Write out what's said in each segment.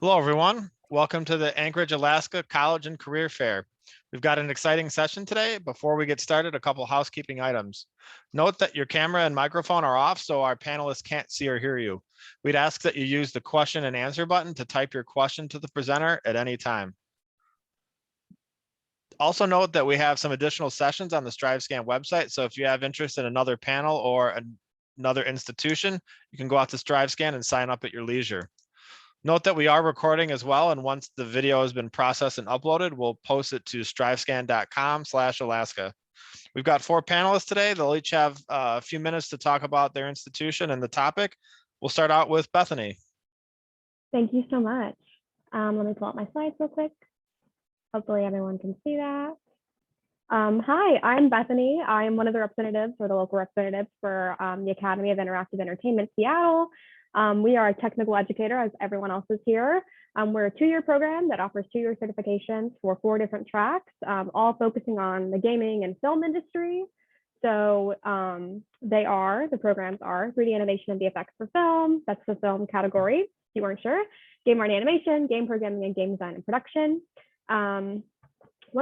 Hello, everyone. Welcome to the Anchorage, Alaska College and Career Fair. We've got an exciting session today. Before we get started, a couple housekeeping items. Note that your camera and microphone are off, so our panelists can't see or hear you. We'd ask that you use the question and answer button to type your question to the presenter at any time. Also note that we have some additional sessions on the StriveScan website, so if you have interest in another panel or another institution, you can go out to StriveScan and sign up at your leisure. Note that we are recording as well, and once the video has been processed and uploaded, we'll post it to strivescan.com/Alaska. We've got 4 panelists today. They'll each have a few minutes to talk about their institution and the topic. We'll start out with Bethany. Thank you so much. Let me pull up my slides real quick. Hopefully everyone can see that. Hi, I'm Bethany. I'm one of the representatives, or the local representatives for the Academy of Interactive Entertainment, Seattle. We are a technical educator, as everyone else is here. We're a 2-year program that offers 2-year certifications for 4 different tracks, all focusing on the gaming and film industry. So the programs are 3D animation and VFX for film. That's the film category, if you weren't sure. Game art and animation, game programming, and game design and production. One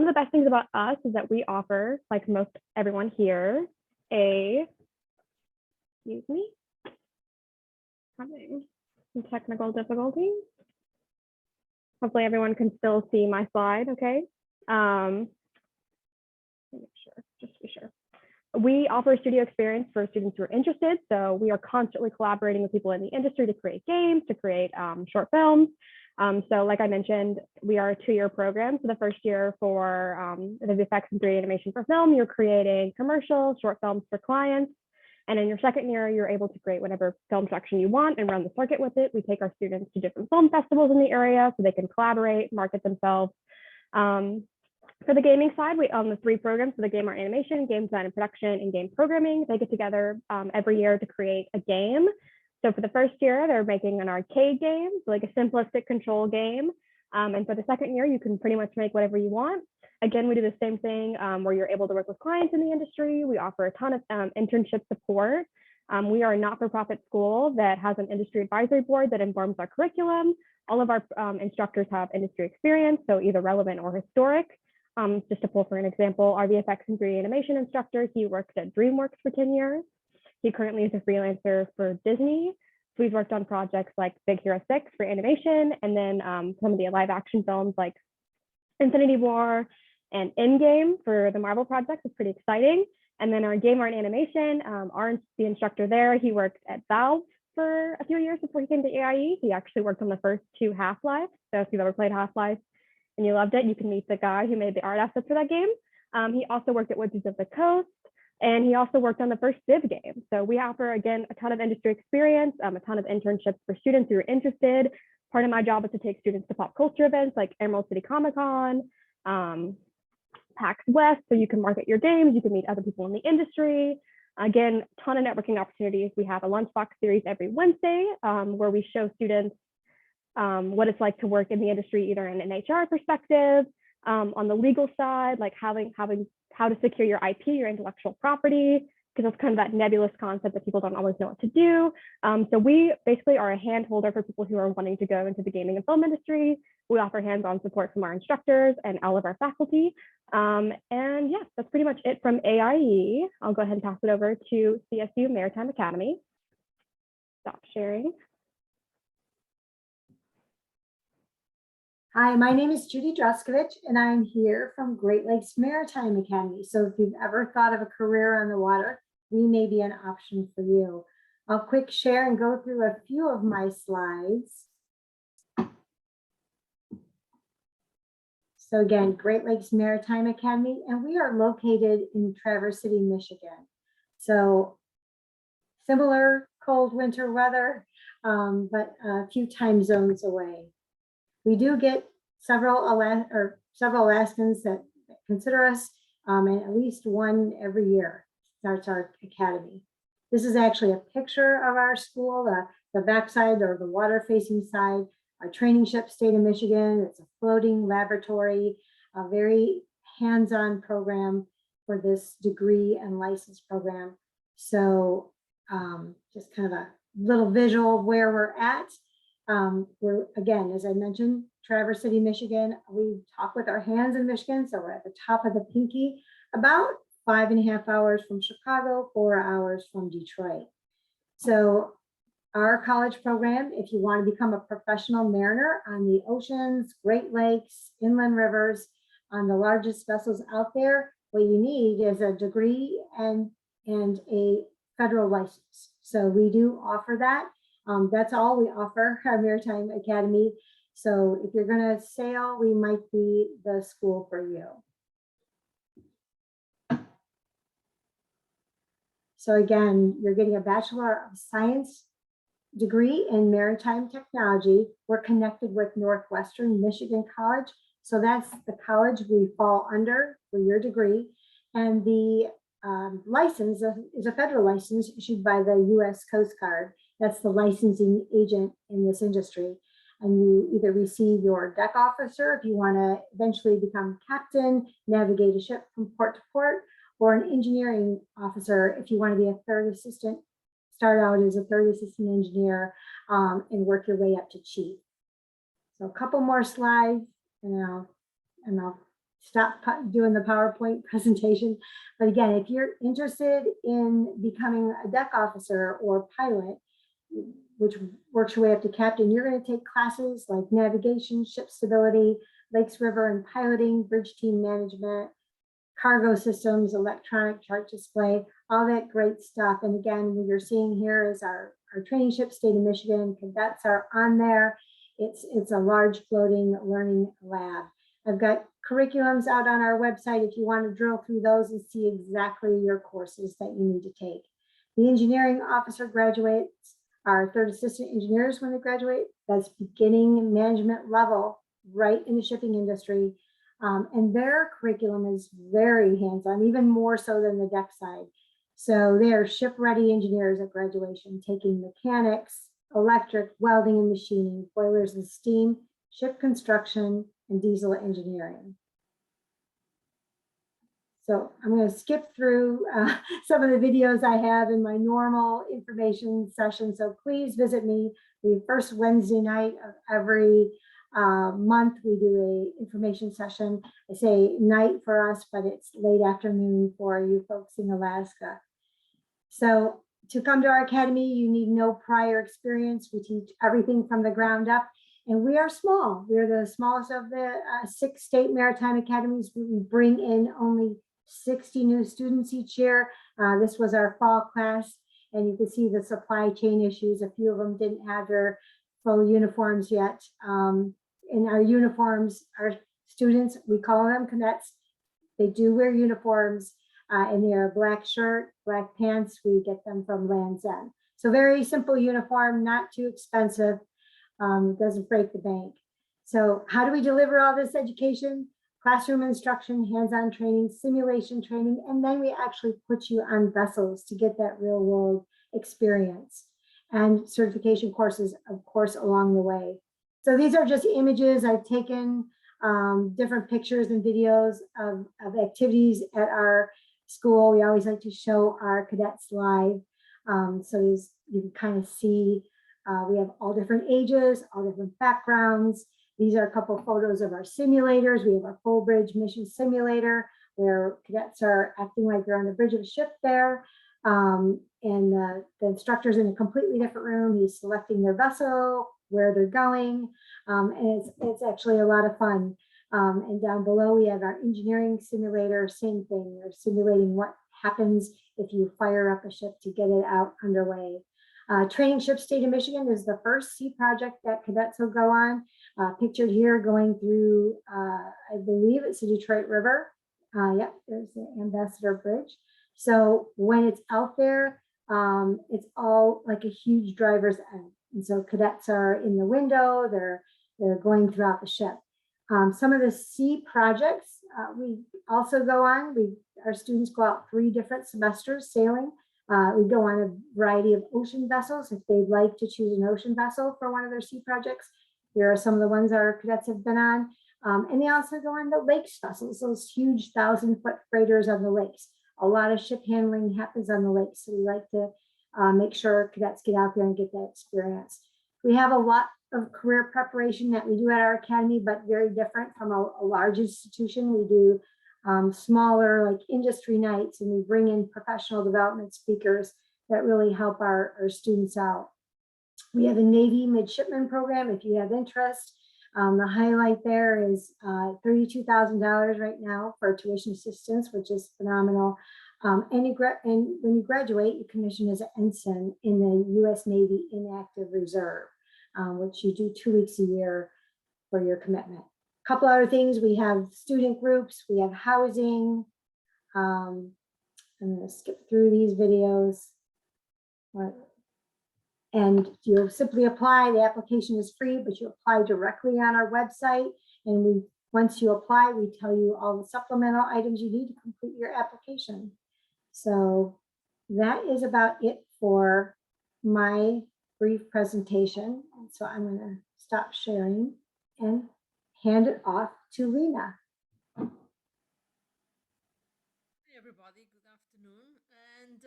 of the best things about us is that we offer, like most everyone here, having some technical difficulties. Hopefully everyone can still see my slide, okay? Just to be sure. We offer studio experience for students who are interested. So we are constantly collaborating with people in the industry to create games, to create short films. So like I mentioned, we are a 2-year program. So the first year for the VFX and 3D animation for film, you're creating commercials, short films for clients. And in your second year, you're able to create whatever film production you want and run the circuit with it. We take our students to different film festivals in the area so they can collaborate, market themselves. For the gaming side, we own the 3 programs for the game art animation, game design and production, and game programming. They get together every year to create a game. So for the first year, they're making an arcade game, so like a simplistic control game. And for the second year, you can pretty much make whatever you want. Again, we do the same thing where you're able to work with clients in the industry. We offer a ton of internship support. We are a not-for-profit school that has an industry advisory board that informs our curriculum. All of our instructors have industry experience, so either relevant or historic. Just to pull for an example, our VFX and 3D animation instructor, he worked at DreamWorks for 10 years. He currently is a freelancer for Disney. So we've worked on projects like Big Hero 6 for animation, and then some of the live action films like Infinity War and Endgame for the Marvel projects is pretty exciting. And then our game art and animation, the instructor there, he worked at Valve for a few years before he came to AIE. He actually worked on the first 2 Half-Life. So if you've ever played Half-Life and you loved it, you can meet the guy who made the art assets for that game. He also worked at Wizards of the Coast, and he also worked on the first Civ game. So we offer, again, a ton of industry experience, a ton of internships for students who are interested. Part of my job is to take students to pop culture events like Emerald City Comic Con, PAX West, so you can market your games, you can meet other people in the industry. Again, a ton of networking opportunities. We have a Lunchbox series every Wednesday where we show students what it's like to work in the industry, either in an HR perspective, on the legal side, like how to secure your IP, your intellectual property, because that's kind of that nebulous concept that people don't always know what to do. So we basically are a hand holder for people who are wanting to go into the gaming and film industry. We offer hands-on support from our instructors and all of our faculty. And yeah, that's pretty much it from AIE. I'll go ahead and pass it over to Csu Maritime Academy. Stop sharing. Hi, my name is Judy Druskovich, and I'm here from Great Lakes Maritime Academy. So if you've ever thought of a career on the water, we may be an option for you. I'll quick share and go through a few of my slides. So again, Great Lakes Maritime Academy, and we are located in Traverse City, Michigan. So similar cold winter weather, but a few time zones away. We do get several Alaskans that consider us, and at least one every year starts our academy. This is actually a picture of our school, the backside or the water facing side. Our training ship stayed in Michigan. It's a floating laboratory, a very hands-on program for this degree and license program. So just kind of a little visual of where we're at. We're, again, as I mentioned, Traverse City, Michigan. We talk with our hands in Michigan, so we're at the top of the pinky, about 5.5 hours from Chicago, 4 hours from Detroit. So our college program, if you want to become a professional mariner on the oceans, Great Lakes, inland rivers, on the largest vessels out there, what you need is a degree and a federal license. So we do offer that. That's all we offer at Maritime Academy. So if you're going to sail, we might be the school for you. So again, you're getting a Bachelor of Science degree in Maritime Technology. We're connected with Northwestern Michigan College. So that's the college we fall under for your degree. And the license is a federal license issued by the U.S. Coast Guard. That's the licensing agent in this industry. And you either receive your deck officer if you want to eventually become captain, navigate a ship from port to port, or an engineering officer if you want to be a third assistant, start out as a third assistant engineer and work your way up to chief. So a couple more slides and I'll stop doing the PowerPoint presentation. But again, if you're interested in becoming a deck officer or pilot, which works your way up to captain, you're going to take classes like navigation, ship stability, lakes, river, and piloting, bridge team management, cargo systems, electronic chart display, all that great stuff. And again, what you're seeing here is our training ship, State of Michigan. Cadets are on there. It's a large floating learning lab. I've got curriculums out on our website if you want to drill through those and see exactly your courses that you need to take. The engineering officer graduates are third assistant engineers when they graduate. That's beginning management level right in the shipping industry. And their curriculum is very hands-on, even more so than the deck side. So they are ship-ready engineers at graduation, taking mechanics, electric, welding and machining, boilers and steam, ship construction, and diesel engineering. So I'm going to skip through some of the videos I have in my normal information session. So please visit me the first Wednesday night of every month. We do a information session. I say night for us, but it's late afternoon for you folks in Alaska. So to come to our academy, you need no prior experience. We teach everything from the ground up. And we are small. We're the smallest of the 6 state maritime academies. We bring in only 60 new students each year. This was our fall class, and you can see the supply chain issues. A few of them didn't have their full uniforms yet. In our uniforms, our students, we call them cadets. They do wear uniforms, and they are black shirt, black pants. We get them from Land's End. So very simple uniform, not too expensive. Doesn't break the bank. So how do we deliver all this education? Classroom instruction, hands-on training, simulation training, and then we actually put you on vessels to get that real world experience, and certification courses, of course, along the way. So these are just images I've taken, different pictures and videos of activities at our school. We always like to show our cadets live. So you can kind of see we have all different ages, all different backgrounds. These are a couple of photos of our simulators. We have our full bridge mission simulator where cadets are acting like they're on the bridge of a ship there. And the instructor's in a completely different room. He's selecting their vessel, where they're going. And it's actually a lot of fun. And down below, we have our engineering simulator, same thing. We're simulating what happens if you fire up a ship to get it out underway. Training ship, State of Michigan is the first sea project that cadets will go on. Pictured here going through, I believe it's the Detroit River. Yep, there's the Ambassador Bridge. So when it's out there, it's all like a huge driver's end. And so cadets are in the window, they're going throughout the ship. Some of the sea projects we also go on. Our students go out 3 different semesters sailing. We go on a variety of ocean vessels if they'd like to choose an ocean vessel for one of their sea projects. Here are some of the ones our cadets have been on. And they also go on the lakes vessels, those huge 1,000-foot freighters on the lakes. A lot of ship handling happens on the lakes, so we like to make sure cadets get out there and get that experience. We have a lot of career preparation that we do at our academy, but very different from a large institution. We do smaller like industry nights, and we bring in professional development speakers that really help our students out. We have a Navy Midshipmen program if you have interest. The highlight there is $32,000 right now for tuition assistance, which is phenomenal. And when you graduate, you commission as an ensign in the U.S. Navy Inactive Reserve, which you do 2 weeks a year for your commitment. A couple other things, we have student groups, we have housing. I'm going to skip through these videos. And you'll simply apply. The application is free, but you apply directly on our website. And once you apply, we tell you all the supplemental items you need to complete your application. So that is about it for my brief presentation. And so I'm going to stop sharing and hand it off to Lena. Hey everybody, good afternoon, and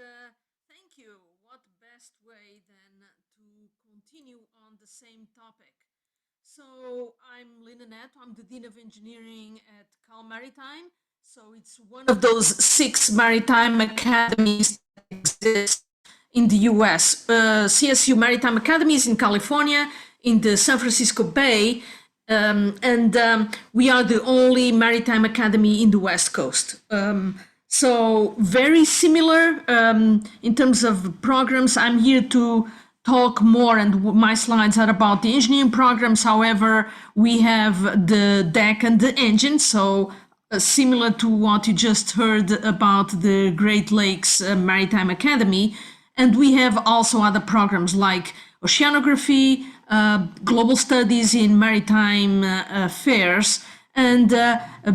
thank you. What best way then to continue on the same topic? So I'm Lena Neto, I'm the Dean of Engineering at Cal Maritime. So it's one of those 6 maritime academies that exist in the US. Csu Maritime Academy is in California, in the San Francisco Bay, and we are the only maritime academy in the West Coast. So very similar in terms of programs. I'm here to talk more, and my slides are about the engineering programs. However, we have the deck and the engine, so similar to what you just heard about the Great Lakes Maritime Academy. And we have also other programs like oceanography, global studies in maritime affairs, and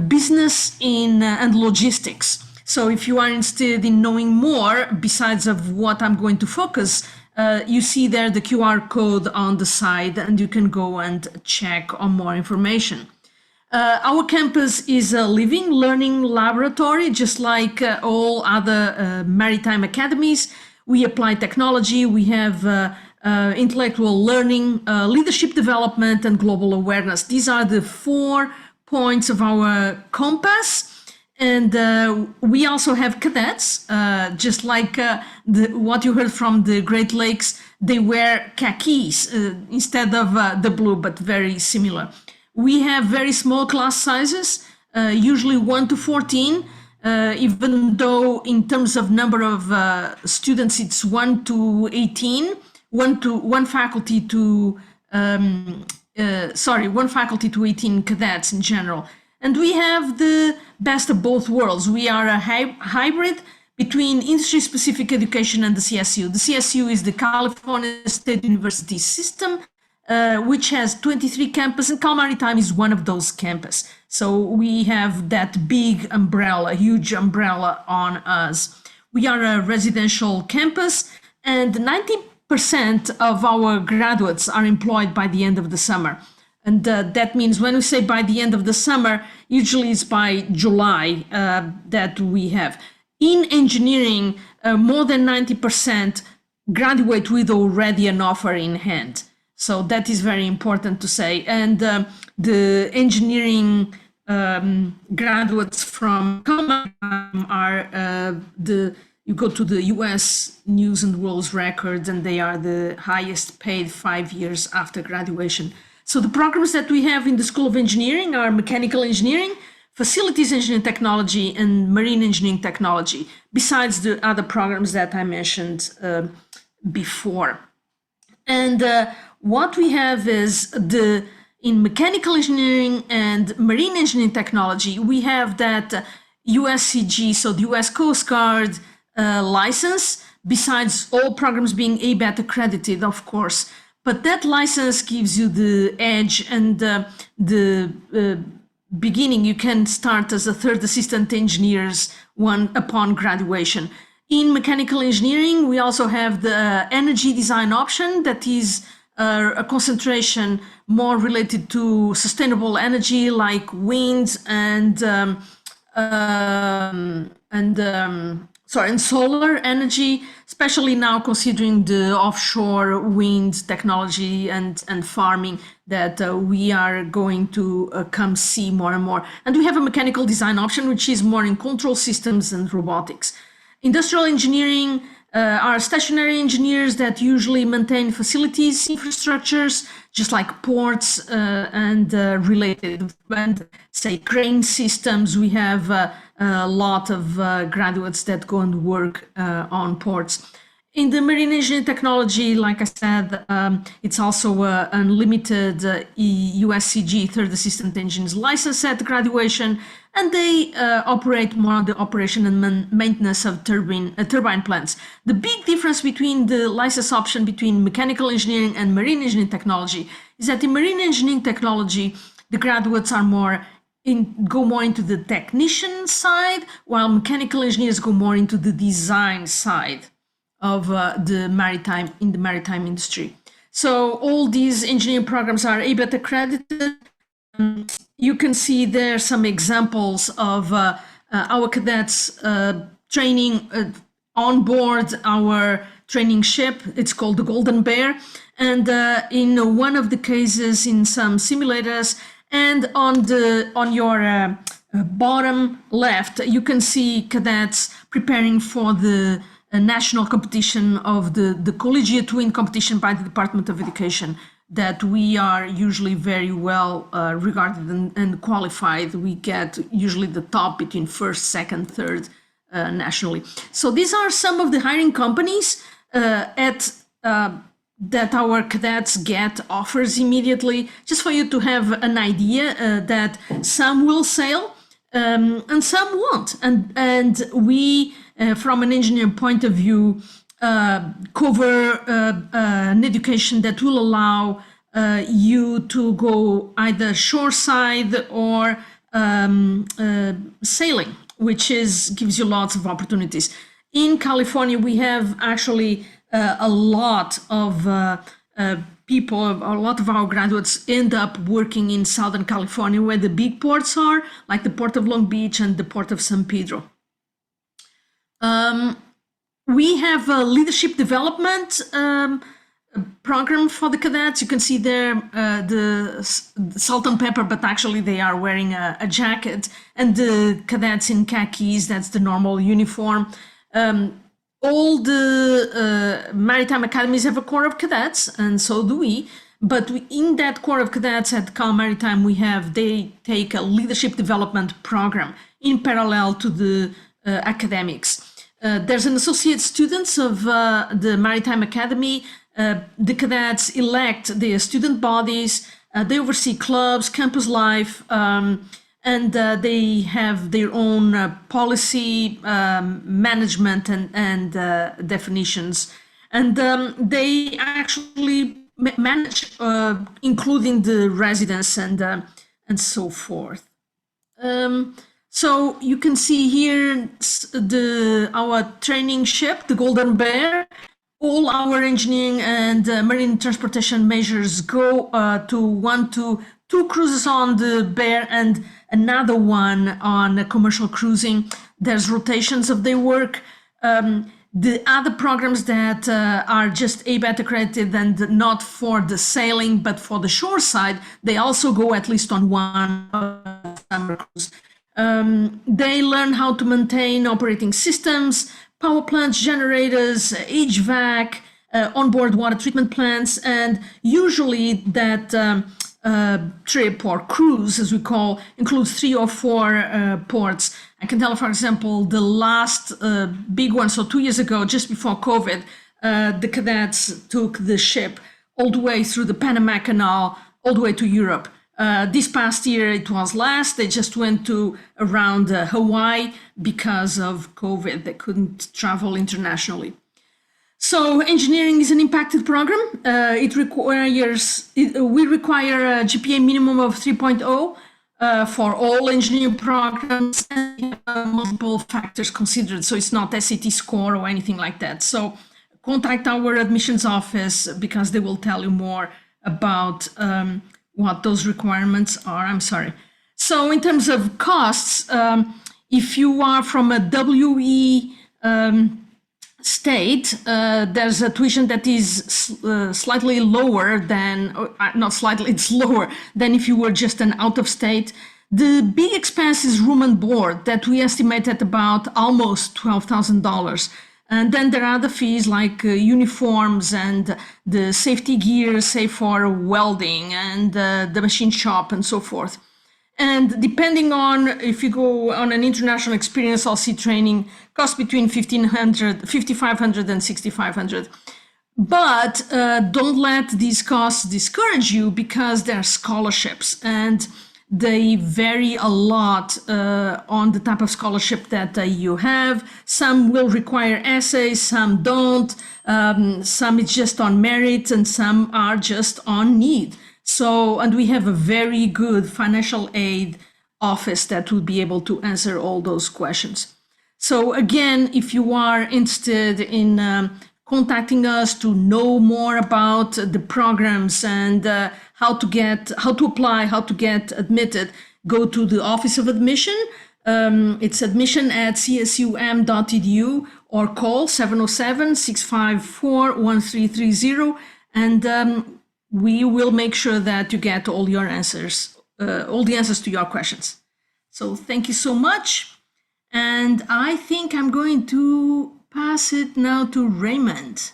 business and logistics. So if you are interested in knowing more, besides of what I'm going to focus, you see there the QR code on the side, and you can go and check on more information. Our campus is a living learning laboratory, just like all other maritime academies. We apply technology, we have intellectual learning, leadership development, and global awareness. These are the 4 points of our compass. And we also have cadets, just like what you heard from the Great Lakes. They wear khakis instead of the blue, but very similar. We have very small class sizes, usually 1 to 14, even though in terms of number of students, it's 1 to 18, one faculty to 18 cadets in general. And we have the best of both worlds. We are a hybrid between industry-specific education and the CSU. The CSU is the California State University system, which has 23 campuses, and Cal Maritime is one of those campuses. So we have that big umbrella, huge umbrella on us. We are a residential campus, and 90% of our graduates are employed by the end of the summer. And that means when we say by the end of the summer, usually it's by July that we have. In engineering, more than 90% graduate with already an offer in hand. So that is very important to say. And the engineering graduates from Cal Maritime are you go to the US News and World Records, and they are the highest paid 5 years after graduation. So the programs that we have in the School of Engineering are mechanical engineering, facilities engineering technology, and marine engineering technology, besides the other programs that I mentioned before. And what we have is in mechanical engineering and marine engineering technology, we have that USCG, so the US Coast Guard license, besides all programs being ABET accredited, of course. But that license gives you the edge and the beginning. You can start as a 3rd assistant engineers upon graduation. In mechanical engineering, we also have the energy design option that is a concentration more related to sustainable energy like wind and and solar energy, especially now considering the offshore wind technology and farming that we are going to come see more and more. And we have a mechanical design option, which is more in control systems and robotics. Industrial engineering are stationary engineers that usually maintain facilities, infrastructures, just like ports and related, and say crane systems. We have a lot of graduates that go and work on ports. In the marine engineering technology, like I said, it's also an unlimited USCG third assistant engineer's license at graduation, and they operate more on the operation and maintenance of turbine plants. The big difference between the license option between mechanical engineering and marine engineering technology is that in marine engineering technology, the graduates are go more into the technician side, while mechanical engineers go more into the design side of the maritime industry. So all these engineering programs are ABET accredited. You can see there some examples of our cadets training on board our training ship. It's called the Golden Bear. And in one of the cases in some simulators, and on your bottom left, you can see cadets preparing for the national competition of the collegiate twin competition by the Department of Education, that we are usually very well regarded and qualified. We get usually the top between first, second, third nationally. So these are some of the hiring companies that our cadets get offers immediately, just for you to have an idea that some will sail and some won't. And we, from an engineering point of view, cover an education that will allow you to go either shoreside or sailing, which gives you lots of opportunities. In California, we have actually a lot of people, a lot of our graduates end up working in Southern California, where the big ports are, like the Port of Long Beach and the Port of San Pedro. We have a leadership development program for the cadets. You can see there the salt and pepper, but actually they are wearing a jacket, and the cadets in khakis, that's the normal uniform. All the maritime academies have a corps of cadets, and so do we. But in that corps of cadets at Cal Maritime, they take a leadership development program in parallel to the academics. There's an associate students of the Maritime Academy. The cadets elect their student bodies. They oversee clubs, campus life, and they have their own policy, management, and definitions. And they actually manage, including the residence and so forth. So you can see here our training ship, the Golden Bear. All our engineering and marine transportation measures go to two cruises on the Bear and another one on commercial cruising. There's rotations of their work. The other programs that are just ABET accredited and not for the sailing, but for the shore side, they also go at least on one summer cruise. They learn how to maintain operating systems, power plants, generators, HVAC, onboard water treatment plants, and usually that trip or cruise, as we call, includes 3 or 4 ports. I can tell, for example, the last big one, so 2 years ago, just before COVID, the cadets took the ship all the way through the Panama Canal, all the way to Europe. This past year, it was last. They just went to around Hawaii because of COVID. They couldn't travel internationally. So engineering is an impacted program. We require a GPA minimum of 3.0 for all engineering programs, and multiple factors considered. So it's not SAT score or anything like that. So contact our admissions office because they will tell you more about what those requirements are. I'm sorry. So in terms of costs, if you are from a WE state, there's a tuition that is slightly lower than, not slightly, it's lower than if you were just an out of state. The big expense is room and board that we estimate at about almost $12,000. And then there are the fees like uniforms and the safety gear, say for welding and the machine shop and so forth. And depending on if you go on an international experience, LC training costs between $5,500 and $6,500. But don't let these costs discourage you, because there are scholarships and they vary a lot on the type of scholarship that you have. Some will require essays, some don't. Some it's just on merit, and some are just on need. So, and we have a very good financial aid office that will be able to answer all those questions. So again, if you are interested in contacting us to know more about the programs and how to apply, how to get admitted, go to the Office of Admission. It's admission@csum.edu or call 707-654-1330, and we will make sure that you get all your answers, all the answers to your questions. So thank you so much. And I think I'm going to pass it now to Raymond.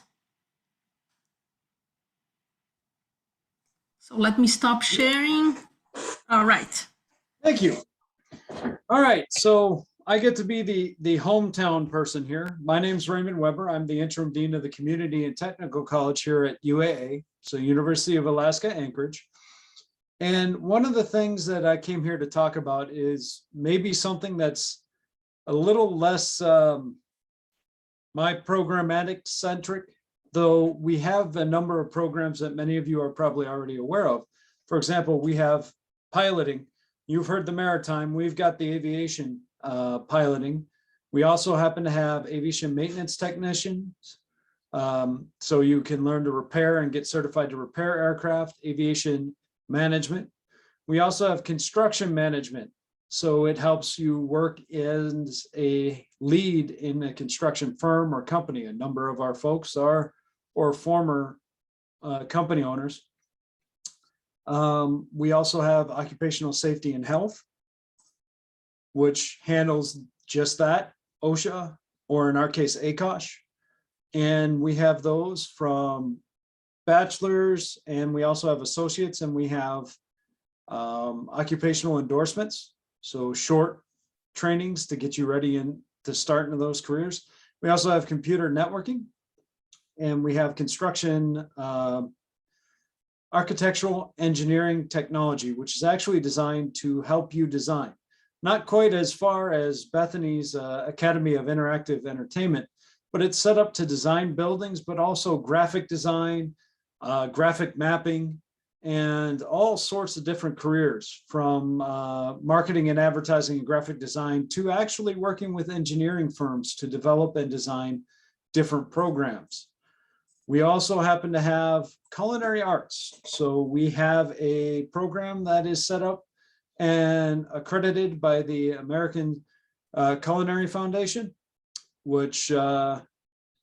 So let me stop sharing. All right. Thank you. All right, so I get to be the hometown person here. My name's Raymond Weber. I'm the interim dean of the Community and Technical College here at UAA, so University of Alaska, Anchorage. And one of the things that I came here to talk about is maybe something that's a little less my programmatic centric, though we have a number of programs that many of you are probably already aware of. For example, we have piloting. You've heard the maritime, we've got the aviation piloting. We also happen to have aviation maintenance technicians. So you can learn to repair and get certified to repair aircraft, aviation management. We also have construction management. So it helps you work as a lead in a construction firm or company. A number of our folks are or former company owners. We also have occupational safety and health, which handles just that, OSHA, or in our case, ACOSH. And we have those from bachelors, and we also have associates, and we have occupational endorsements. So short trainings to get you ready to start into those careers. We also have computer networking, and we have construction, architectural engineering technology, which is actually designed to help you design. Not quite as far as Bethany's Academy of Interactive Entertainment, but it's set up to design buildings, but also graphic design, graphic mapping, and all sorts of different careers, from marketing and advertising and graphic design to actually working with engineering firms to develop and design different programs. We also happen to have culinary arts. So we have a program that is set up and accredited by the American Culinary Foundation, which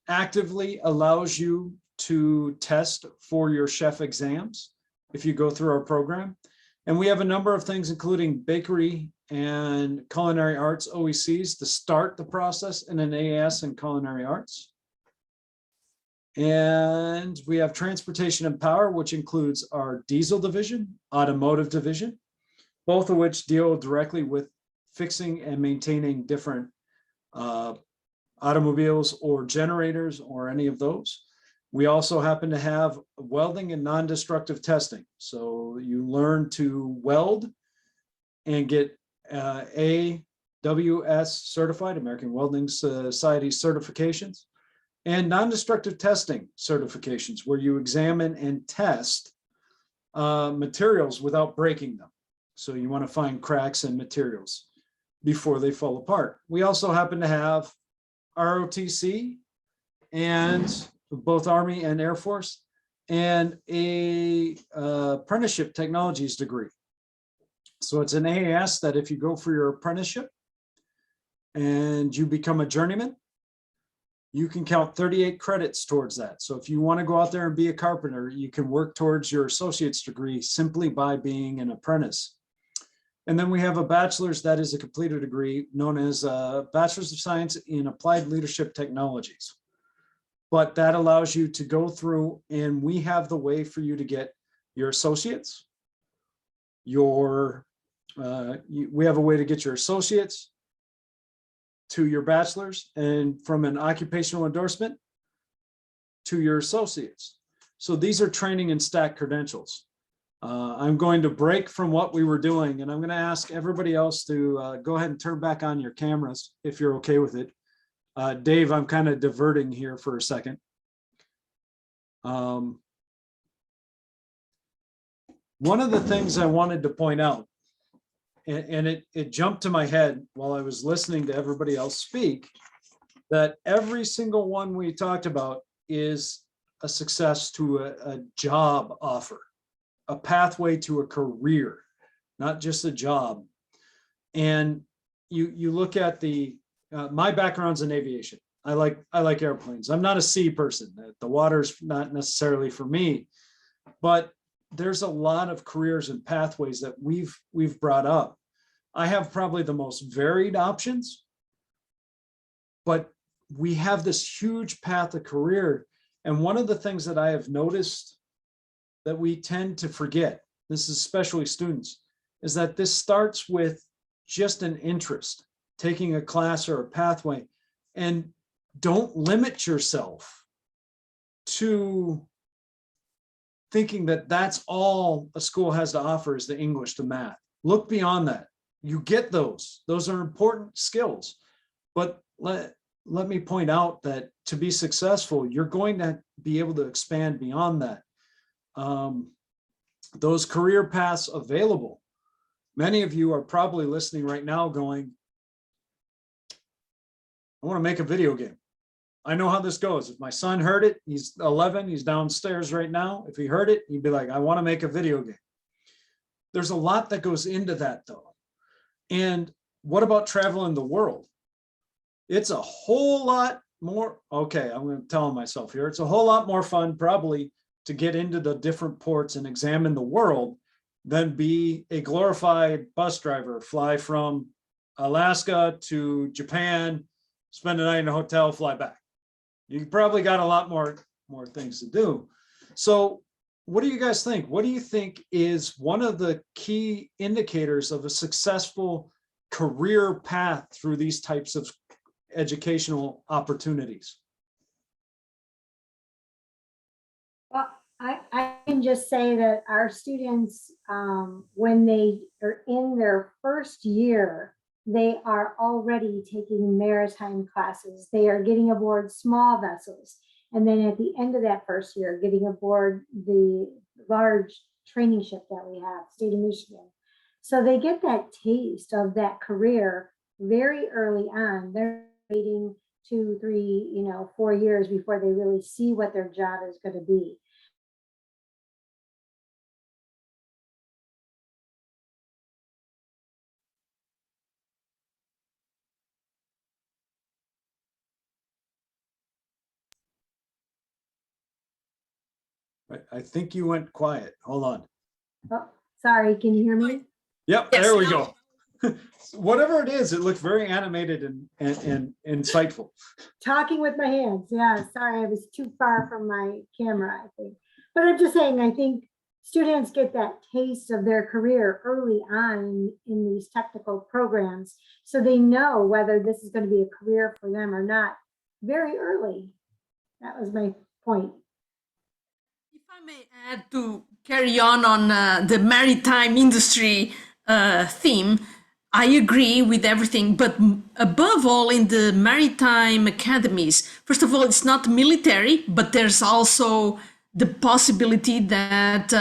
actively allows you to test for your chef exams if you go through our program. And we have a number of things, including bakery and culinary arts OECs to start the process in an AAS in culinary arts. And we have transportation and power, which includes our diesel division, automotive division, both of which deal directly with fixing and maintaining different automobiles or generators or any of those. We also happen to have welding and non-destructive testing. So you learn to weld and get AWS certified, American Welding Society certifications, and non-destructive testing certifications, where you examine and test materials without breaking them. So you want to find cracks in materials before they fall apart. We also happen to have ROTC, and both Army and Air Force, and a apprenticeship technologies degree. So it's an AAS that if you go for your apprenticeship and you become a journeyman, you can count 38 credits towards that. So if you want to go out there and be a carpenter, you can work towards your associate's degree simply by being an apprentice. And then we have a bachelor's that is a completed degree known as a Bachelor's of Science in Applied Leadership Technologies. But that allows you to go through, and we have the way for you to get your associates, we have a way to get your associates to your bachelor's, and from an occupational endorsement to your associates. So these are training and stack credentials. I'm going to break from what we were doing, and I'm going to ask everybody else to go ahead and turn back on your cameras if you're okay with it. Dave, I'm kind of diverting here for a second. One of the things I wanted to point out, and it jumped to my head while I was listening to everybody else speak, that every single one we talked about is a success to a job offer, a pathway to a career, not just a job. And you look at my background's in aviation. I like airplanes. I'm not a sea person. The water's not necessarily for me, but there's a lot of careers and pathways that we've brought up. I have probably the most varied options, but we have this huge path of career. And one of the things that I have noticed that we tend to forget, this is especially students, is that this starts with just an interest, taking a class or a pathway, and don't limit yourself to thinking that that's all a school has to offer is the English to math. Look beyond that. You get those. Those are important skills. But let me point out that to be successful, you're going to be able to expand beyond that. Those career paths available. Many of you are probably listening right now going, I want to make a video game. I know how this goes. If my son heard it, he's 11, he's downstairs right now. If he heard it, he'd be like, I want to make a video game. There's a lot that goes into that though. And what about traveling the world? It's a whole lot more, okay, I'm going to tell myself here, it's a whole lot more fun probably to get into the different ports and examine the world than be a glorified bus driver, fly from Alaska to Japan, spend a night in a hotel, fly back. You probably got a lot more things to do. So what do you guys think? What do you think is one of the key indicators of a successful career path through these types of educational opportunities? Well, I can just say that our students, when they are in their first year, they are already taking maritime classes. They are getting aboard small vessels. And then at the end of that first year, getting aboard the large training ship that we have, state of Michigan. So they get that taste of that career very early on. They're waiting 2, 3, 4 years before they really see what their job is going to be. I think you went quiet. Hold on. Oh, sorry, can you hear me? Yep, Yes, there we now. go. Whatever it is, it looked very animated and insightful. Talking with my hands. Yeah, sorry, I was too far from my camera, I think. But I'm just saying, I think students get that taste of their career early on in these technical programs, so they know whether this is going to be a career for them or not very early. That was my point. If I may add to carry on the maritime industry theme, I agree with everything, but above all in the maritime academies, first of all, it's not military, but there's also the possibility that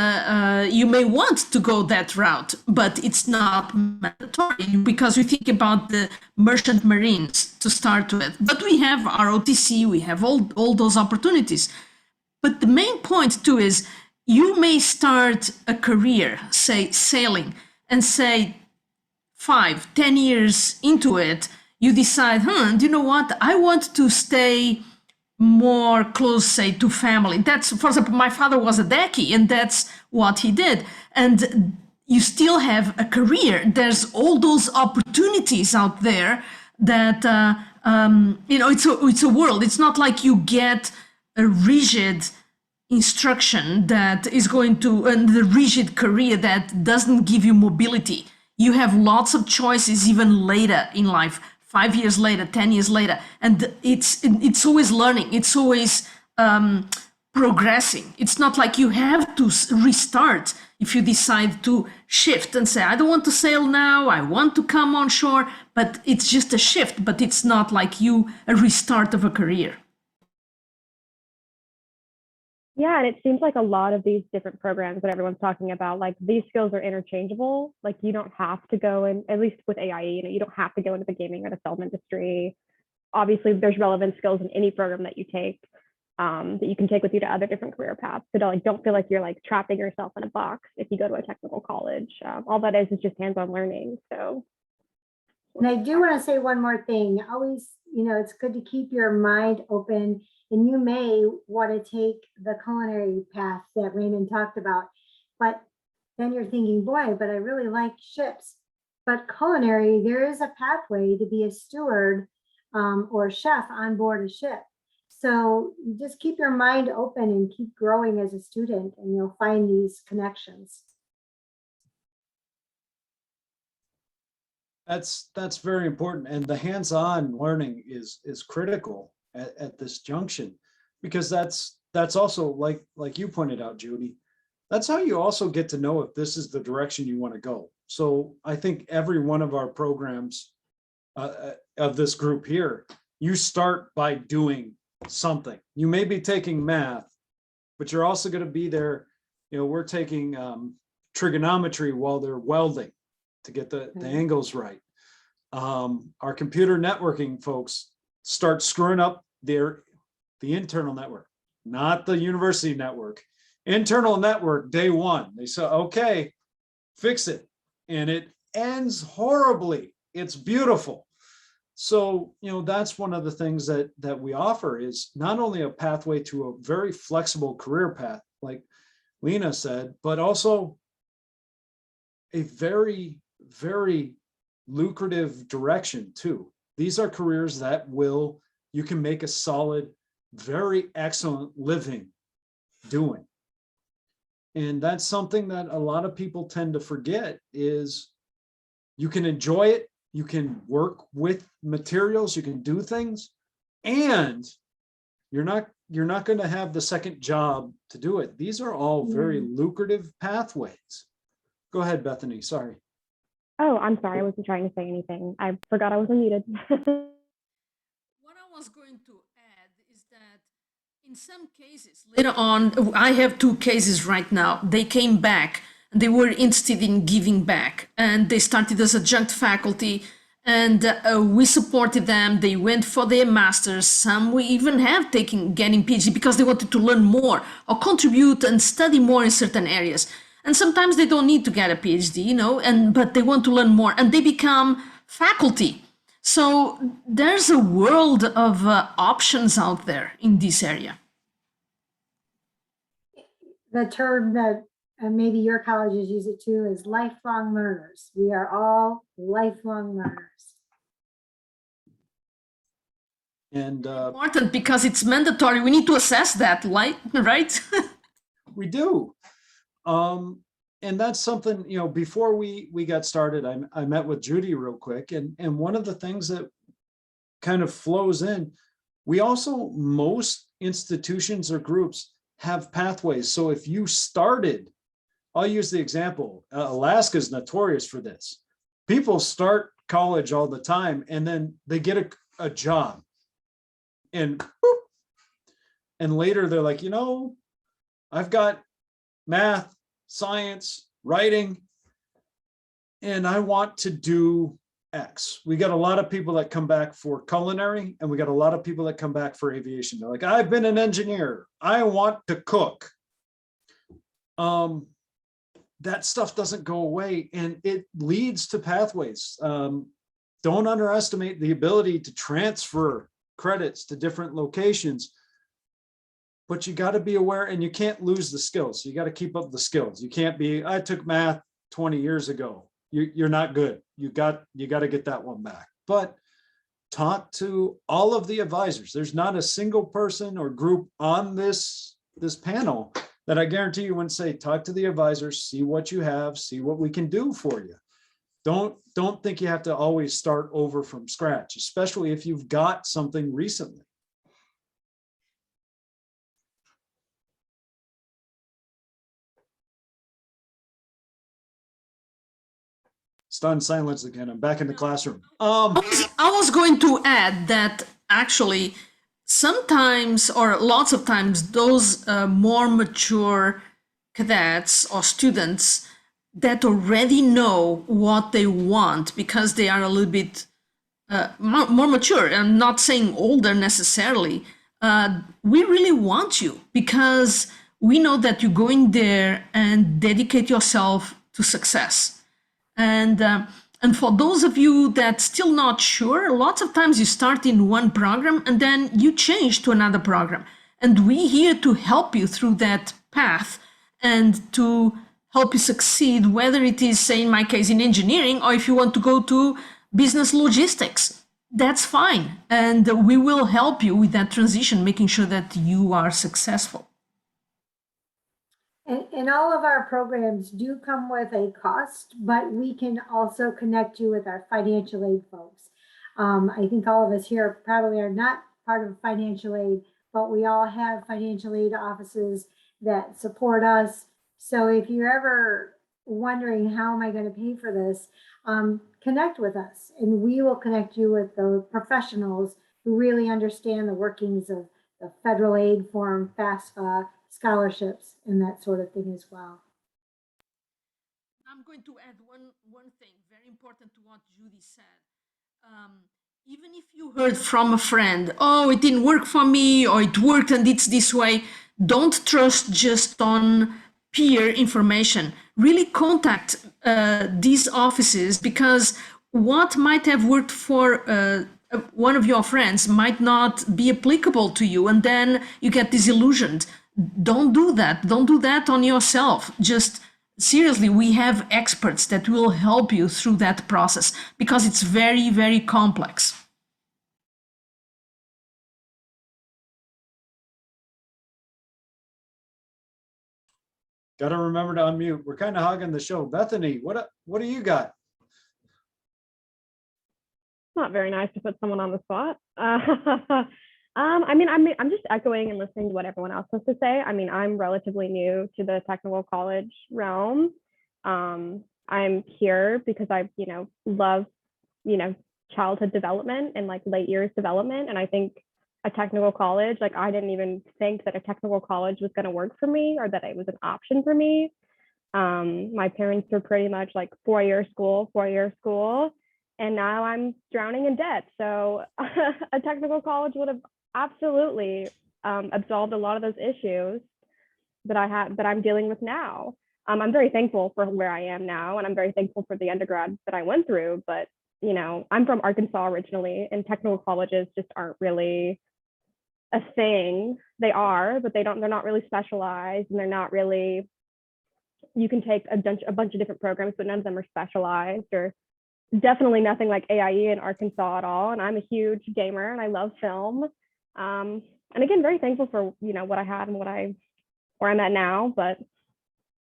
you may want to go that route, but it's not mandatory because we think about the merchant marines to start with. But we have ROTC, we have all those opportunities. But the main point too is you may start a career, say sailing, and say 5-10 years into it, you decide, do you know what? I want to stay more close, say, to family. That's, for example, my father was a decky, and that's what he did. And you still have a career. There's all those opportunities out there that it's a world. It's not like you get a rigid instruction that is going to, and the rigid career that doesn't give you mobility. You have lots of choices even later in life, 5 years later, 10 years later, and it's always learning. It's always progressing. It's not like you have to restart if you decide to shift and say, I don't want to sail now, I want to come on shore, but it's just a shift, but it's not like a restart of a career. Yeah, and it seems like a lot of these different programs that everyone's talking about, like these skills are interchangeable. Like you don't have to go in, at least with AIE, you don't have to go into the gaming or the film industry. Obviously, there's relevant skills in any program that you take that you can take with you to other different career paths. So don't feel like you're like trapping yourself in a box if you go to a technical college. All that is just hands-on learning. So. And I do want to say one more thing. Always, it's good to keep your mind open, and you may want to take the culinary path that Raymond talked about, but then you're thinking, boy, but I really like ships. But culinary, there is a pathway to be a steward or chef on board a ship. So just keep your mind open and keep growing as a student, and you'll find these connections. That's very important, and the hands-on learning is critical at this junction, because that's also like you pointed out, Judy. That's how you also get to know if this is the direction you want to go. So I think every one of our programs of this group here, you start by doing something. You may be taking math, but you're also going to be there. We're taking trigonometry while they're welding to get the angles right. Our computer networking folks start screwing up the internal network, not the university network. Internal network, day one, they say, okay, fix it. And it ends horribly. It's beautiful. So, that's one of the things that we offer, is not only a pathway to a very flexible career path, like Lena said, but also a very, very lucrative direction too. These are careers that you can make a solid, very excellent living doing. And that's something that a lot of people tend to forget, is you can enjoy it, you can work with materials, you can do things, and you're not going to have the second job to do it. These are all very lucrative pathways. Go ahead, Bethany, sorry. Oh, I'm sorry, I wasn't trying to say anything. I forgot I was unmuted. What I was going to add is that in some cases, later on, I have 2 cases right now. They came back, and they were interested in giving back, and they started as adjunct faculty, and we supported them. They went for their masters. Some we even have getting PhD because they wanted to learn more or contribute and study more in certain areas. And sometimes they don't need to get a PhD, but they want to learn more, and they become faculty. So there's a world of options out there in this area. The term that maybe your colleges use it too is lifelong learners. We are all lifelong learners. And important because it's mandatory. We need to assess that, right? We do. And that's something, before we got started, I met with Judy real quick. And one of the things that kind of flows in, most institutions or groups have pathways. So if you started, I'll use the example, Alaska is notorious for this. People start college all the time, and then they get a job, and whoop, and later they're like, I've got math, science, writing, and I want to do X. We got a lot of people that come back for culinary, and we got a lot of people that come back for aviation. They're like, I've been an engineer, I want to cook. That stuff doesn't go away, and it leads to pathways. Don't underestimate the ability to transfer credits to different locations, but you got to be aware, and you can't lose the skills. You got to keep up the skills. You can't be, I took math 20 years ago. You're not good. You got to get that one back. But talk to all of the advisors. There's not a single person or group on this panel that I guarantee you wouldn't say, talk to the advisors, see what you have, see what we can do for you. Don't think you have to always start over from scratch, especially if you've got something recently. Stunned silence again. I'm back in the classroom. I was going to add that actually sometimes or lots of times those more mature cadets or students that already know what they want because they are a little bit more mature. I'm not saying older necessarily. We really want you because we know that you go in there and dedicate yourself to success. And for those of you that still not sure, lots of times you start in one program and then you change to another program. And we're here to help you through that path and to help you succeed, whether it is, say, in my case, in engineering, or if you want to go to business logistics, that's fine. And we will help you with that transition, making sure that you are successful. And all of our programs do come with a cost, but we can also connect you with our financial aid folks. I think all of us here probably are not part of financial aid, but we all have financial aid offices that support us. So if you're ever wondering, how am I going to pay for this? Connect with us and we will connect you with the professionals who really understand the workings of the federal aid form, FAFSA, scholarships, and that sort of thing as well. I'm going to add one thing very important to what Judy said. Even if you heard from a friend, oh, it didn't work for me, or it worked and it's this way, don't trust just on peer information. Really contact these offices, because what might have worked for one of your friends might not be applicable to you, and then you get disillusioned. Don't do that. Don't do that on yourself. Just seriously, we have experts that will help you through that process because it's very, very complex. Got to remember to unmute. We're kind of hogging the show. Bethany, what do you got? Not very nice to put someone on the spot. I'm just echoing and listening to what everyone else has to say. I mean, I'm relatively new to the technical college realm. I'm here because I, love, childhood development and like late years development. And I think a technical college, like I didn't even think that a technical college was going to work for me or that it was an option for me. My parents were pretty much like 4-year school. And now I'm drowning in debt. So a technical college would have absolutely absolved a lot of those issues that I'm dealing with now. I'm very thankful for where I am now, and I'm very thankful for the undergrad that I went through. But I'm from Arkansas originally, and technical colleges just aren't really a thing. They are, but they're not really specialized, and they're not really. You can take a bunch of different programs, but none of them are specialized, or definitely nothing like AIE in Arkansas at all. And I'm a huge gamer and I love film. And again, very thankful for, what I had and where I'm at now. But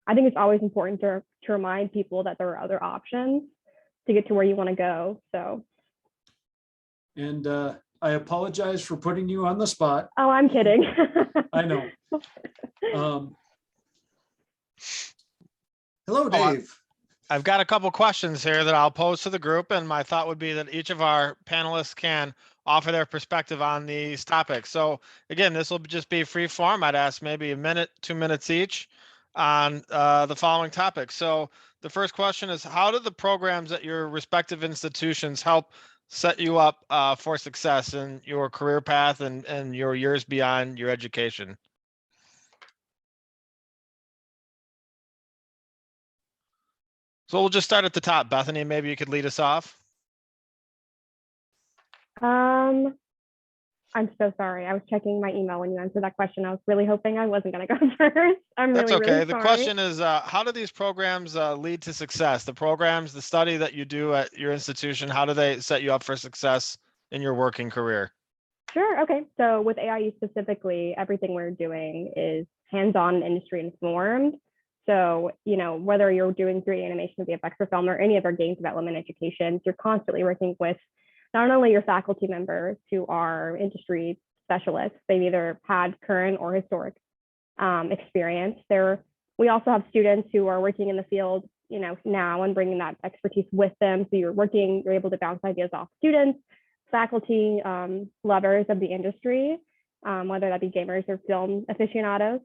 I think it's always important to remind people that there are other options to get to where you want to go. So. And I apologize for putting you on the spot. Oh, I'm kidding. I know. Hello, Dave. I've got a couple questions here that I'll pose to the group, and my thought would be that each of our panelists can offer their perspective on these topics. So again, this will just be free form. I'd ask maybe a minute, 2 minutes each on the following topics. So the first question is, how do the programs at your respective institutions help set you up for success in your career path and your years beyond your education? So we'll just start at the top. Bethany, maybe you could lead us off. I'm so sorry. I was checking my email when you answered that question. I was really hoping I wasn't going to go first. I'm That's really, okay. really The sorry. question is, how do these programs lead to success? The programs, the study that you do at your institution, how do they set you up for success in your working career? Sure. Okay. So with AIE specifically, everything we're doing is hands-on, industry informed. So, you know, whether you're doing 3D animation, VFX, or film, or any of our game development educations, you're constantly working with not only your faculty members who are industry specialists, they've either had current or historic experience. We also have students who are working in the field, you know, now and bringing that expertise with them. So you're able to bounce ideas off students, faculty, lovers of the industry, whether that be gamers or film aficionados.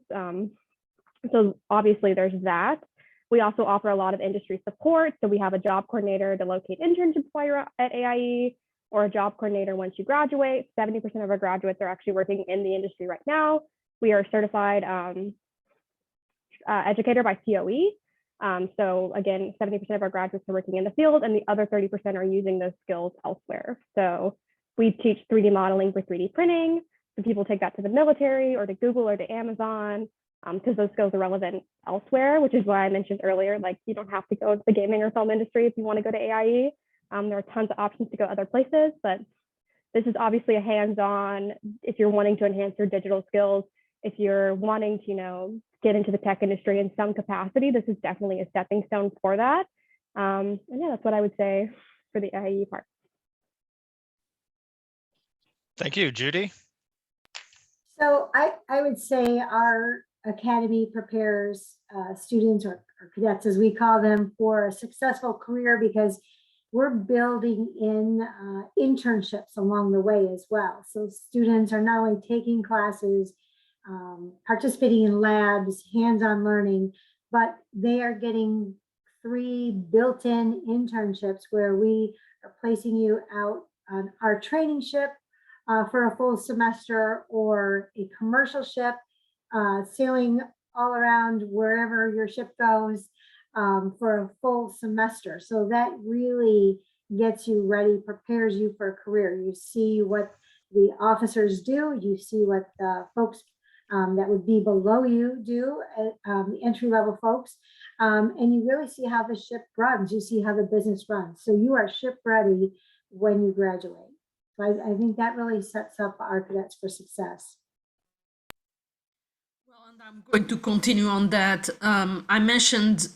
So obviously there's that. We also offer a lot of industry support. So we have a job coordinator to locate internships while you're at AIE, or a job coordinator once you graduate. 70% of our graduates are actually working in the industry right now. We are certified educator by COE. So again, 70% of our graduates are working in the field, and the other 30% are using those skills elsewhere. So we teach 3D modeling for 3D printing. So people take that to the military or to Google or to Amazon, because those skills are relevant elsewhere, which is why I mentioned earlier, like you don't have to go to the gaming or film industry if you want to go to AIE. There are tons of options to go other places, but this is obviously a hands-on, if you're wanting to enhance your digital skills, if you're wanting to, you know, get into the tech industry in some capacity, this is definitely a stepping stone for that. And yeah, that's what I would say for the AIE part. Thank you, Judy. So I would say our academy prepares students or cadets, as we call them, for a successful career, because we're building in internships along the way as well. So students are not only taking classes, participating in labs, hands-on learning, but they are getting 3 built-in internships where we are placing you out on our training ship for a full semester, or a commercial ship, sailing all around wherever your ship goes for a full semester. So that really gets you ready, prepares you for a career. You see what the officers do, you see what the folks that would be below you do, the entry-level folks, and you really see how the ship runs. You see how the business runs. So you are ship ready when you graduate. So I think that really sets up our cadets for success. Well, and I'm going to continue on that. I mentioned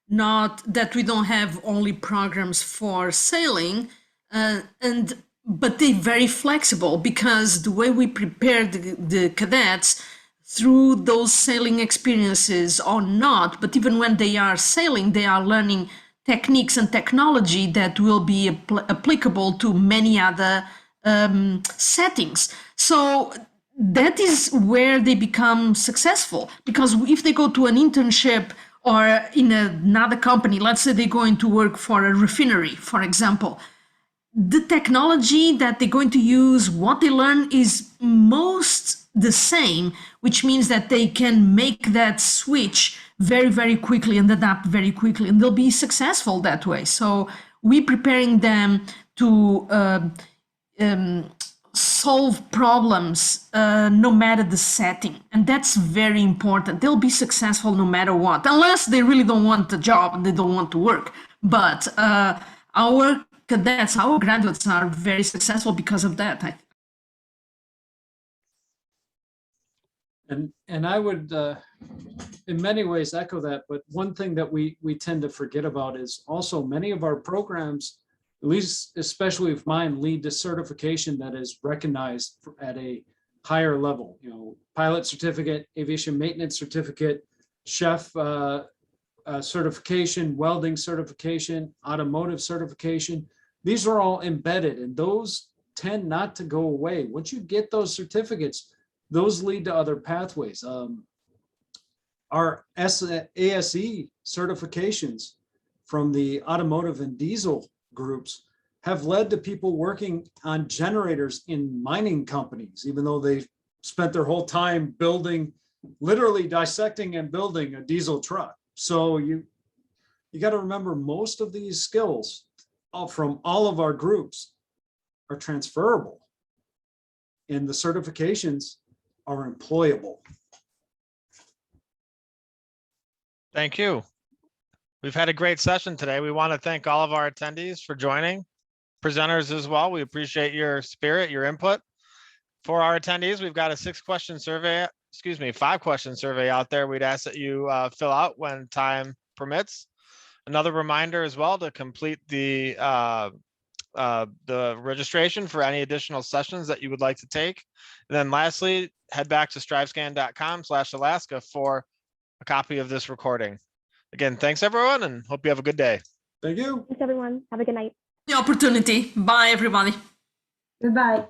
not that we don't have only programs for sailing, but they're very flexible, because the way we prepare the cadets through those sailing experiences or not, but even when they are sailing, they are learning techniques and technology that will be applicable to many other settings. So that is where they become successful, because if they go to an internship or in another company, let's say they're going to work for a refinery, for example, the technology that they're going to use, what they learn is most the same, which means that they can make that switch very, very quickly and adapt very quickly, and they'll be successful that way. So we're preparing them to solve problems no matter the setting, and that's very important. They'll be successful no matter what, unless they really don't want the job and they don't want to work. But our cadets, our graduates are very successful because of that. And I would, in many ways, echo that. But one thing that we tend to forget about is also many of our programs, at least especially if mine, lead to certification that is recognized at a higher level. You know, pilot certificate, aviation maintenance certificate, chef certification, welding certification, automotive certification. These are all embedded, and those tend not to go away. Once you get those certificates, those lead to other pathways. Our ASE certifications from the automotive and diesel groups have led to people working on generators in mining companies, even though they spent their whole time building, literally dissecting and building a diesel truck. So you got to remember, most of these skills from all of our groups are transferable. and the certifications are employable. Thank you. We've had a great session today. We want to thank all of our attendees for joining, presenters as well. We appreciate your spirit, your input. For our attendees, we've got a 5-question survey out there. We'd ask that you fill out when time permits. Another reminder as well to complete the registration for any additional sessions that you would like to take. And then lastly, head back to strivescan.com/Alaska for a copy of this recording. Again, thanks everyone, and hope you have a good day. Thank you. Thanks, everyone. Have a good night. The opportunity. Bye, everybody. Goodbye.